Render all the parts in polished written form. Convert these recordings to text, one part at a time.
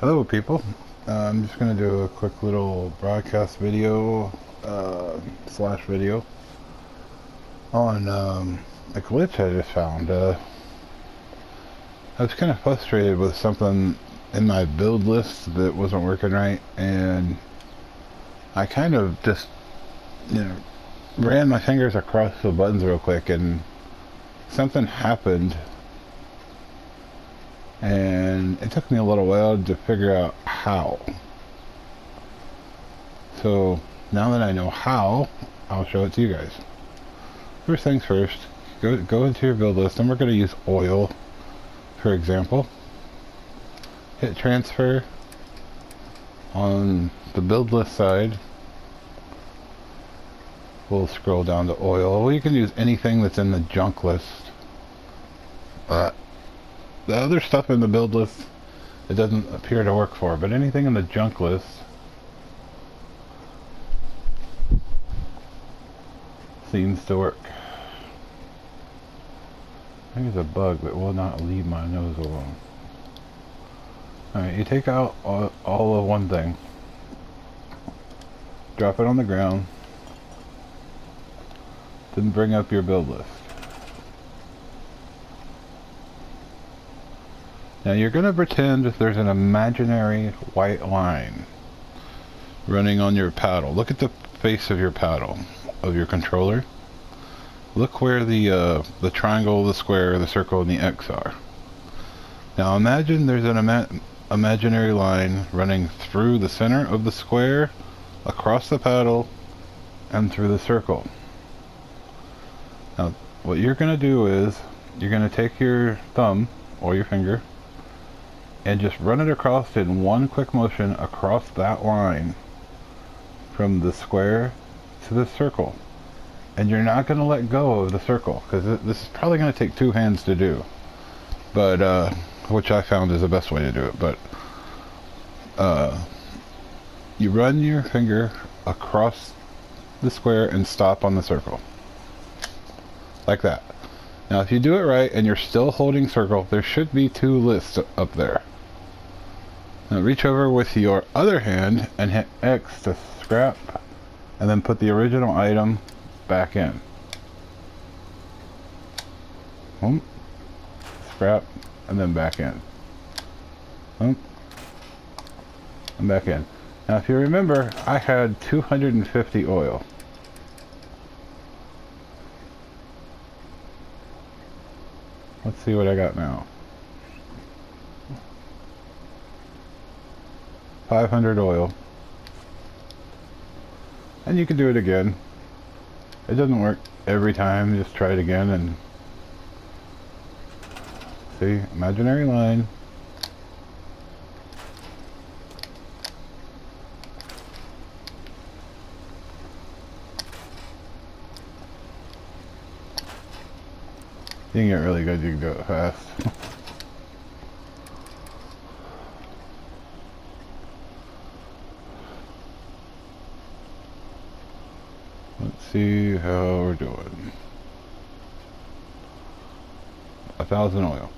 Hello people, I'm just going to do a quick little broadcast video slash video on a glitch I just found. I was kind of frustrated with something in my build list that wasn't working right, and I kind of just, you know, ran my fingers across the buttons real quick, and something happened, and it took me a little while to figure out how. So now that I know how, I'll show it to you guys. First things first, go into your build list, and we're going to use oil, for example. Hit transfer on the build list side. We'll scroll down to oil. You can use anything that's in the junk list. The other stuff in the build list, it doesn't appear to work for, but anything in the junk list seems to work. I think it's a bug that will not leave my nose alone. Alright, you take out all of one thing, drop it on the ground, then bring up your build list. Now you're going to pretend that there's an imaginary white line running on your paddle. Look at the face of your paddle, of your controller. Look where the triangle, the square, the circle, and the X are. Now imagine there's an imaginary line running through the center of the square, across the paddle, and through the circle. Now what you're going to do is, you're going to take your thumb, or your finger, and just run it across in one quick motion across that line from the square to the circle. And you're not going to let go of the circle, because this is probably going to take two hands to do, but which I found is the best way to do it. But you run your finger across the square and stop on the circle, like that. Now if you do it right and you're still holding circle, there should be two lists up there. Now reach over with your other hand and hit X to scrap, and then put the original item back in. Scrap, and then back in. And back in. Now if you remember, I had 250 oil. Let's see what I got now. 500 oil. And you can do it again. It doesn't work every time, just try it again and see, imaginary line. You can get really good, you can do it fast. Let's see how we're doing. 1,000 oil.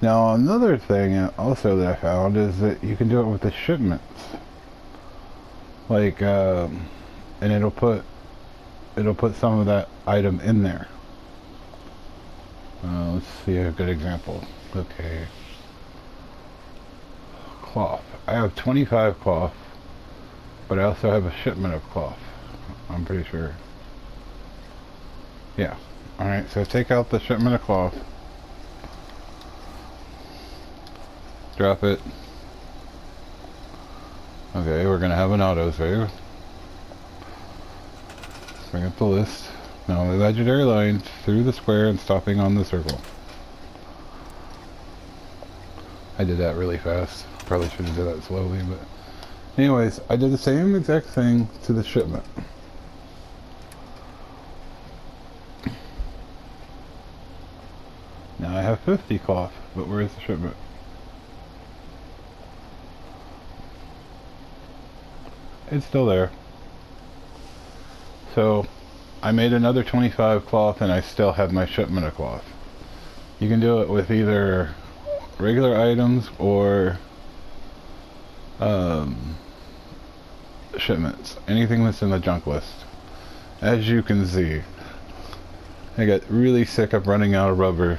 Now another thing also that I found is that you can do it with the shipments. Like, and it'll put some of that item in there. Let's see a good example. Okay. Cloth. I have 25 cloth, but I also have a shipment of cloth. I'm pretty sure. Yeah. Alright, so take out the shipment of cloth. Drop it. Okay, we're going to have an autosave. Bring up the list. Now the imaginary line through the square and stopping on the circle. I did that really fast. Probably should have done that slowly, but anyways, I did the same exact thing to the shipment. Now I have 50 cloth, but where's the shipment? It's still there. So I made another 25 cloth and I still have my shipment of cloth. You can do it with either regular items or um, shipments. Anything that's in the junk list. As you can see, I got really sick of running out of rubber.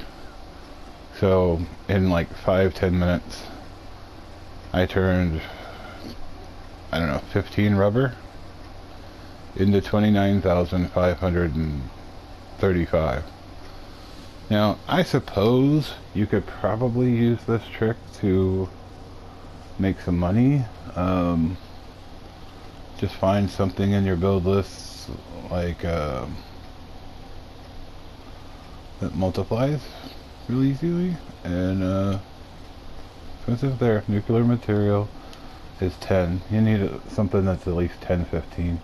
So in like 5-10 minutes, I turned, I don't know, 15 rubber into 29,535. Now, I suppose you could probably use this trick to make some money. Just find something in your build lists like that multiplies really easily, and expensive there. Nuclear material is 10. You need something that's at least 10, 15.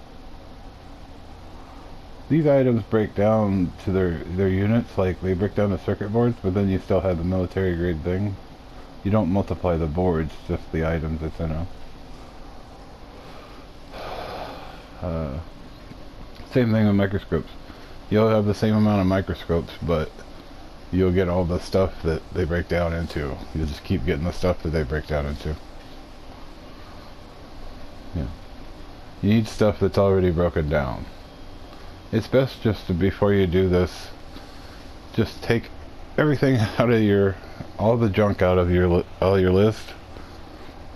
These items break down to their units, like they break down to circuit boards, but then you still have the military grade thing. You don't multiply the boards, just the items it's in them. Same thing with microscopes. You'll have the same amount of microscopes, but you'll get all the stuff that they break down into. You'll just keep getting the stuff that they break down into. Yeah. You need stuff that's already broken down. It's best just to, before you do this, just take everything out of all the junk out of your list,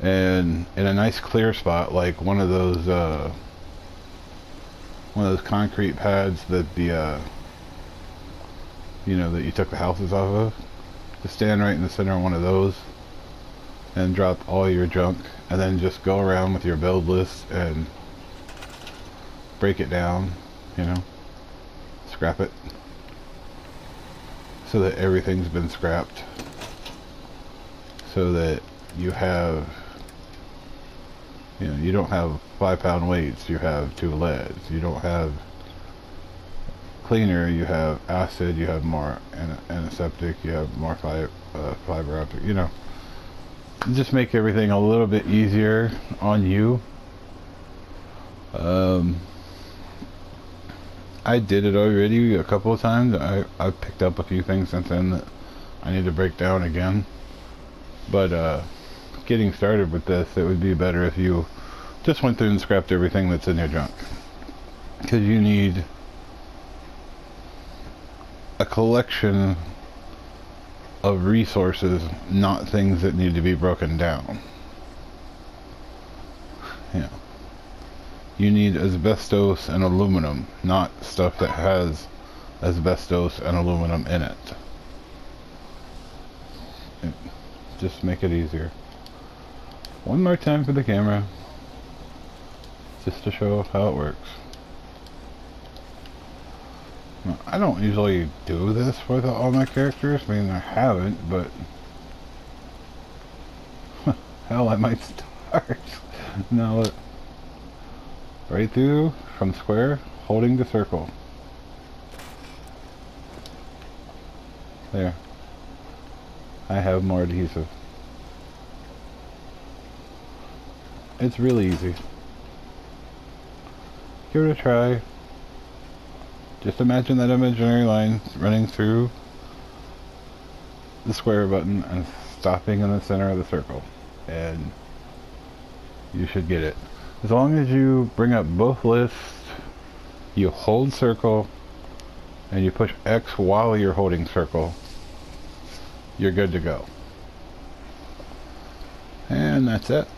and in a nice clear spot, like one of those concrete pads that the that you took the houses off of. Just stand right in the center of one of those and drop all your junk, and then just go around with your build list and break it down, scrap it, so that everything's been scrapped, so that you have, you don't have 5-pound weights, you have 2 leads. You don't have cleaner, you have acid, you have more antiseptic, you have more fiber optic, just make everything a little bit easier on you. I did it already a couple of times. I've picked up a few things since then that I need to break down again, but getting started with this, it would be better if you just went through and scrapped everything that's in your junk, because you need a collection of resources, not things that need to be broken down. You need asbestos and aluminum, not stuff that has asbestos and aluminum in it. Just make it easier. One more time for the camera, just to show how it works. Now, I don't usually do this with all my characters. I mean, I haven't, but hell, I might start. Now look, right through from square, holding the circle. There. I have more adhesive. It's really easy. Give it a try. Just imagine that imaginary line running through the square button and stopping in the center of the circle, and you should get it. As long as you bring up both lists, you hold circle, and you push X while you're holding circle, you're good to go. And that's it.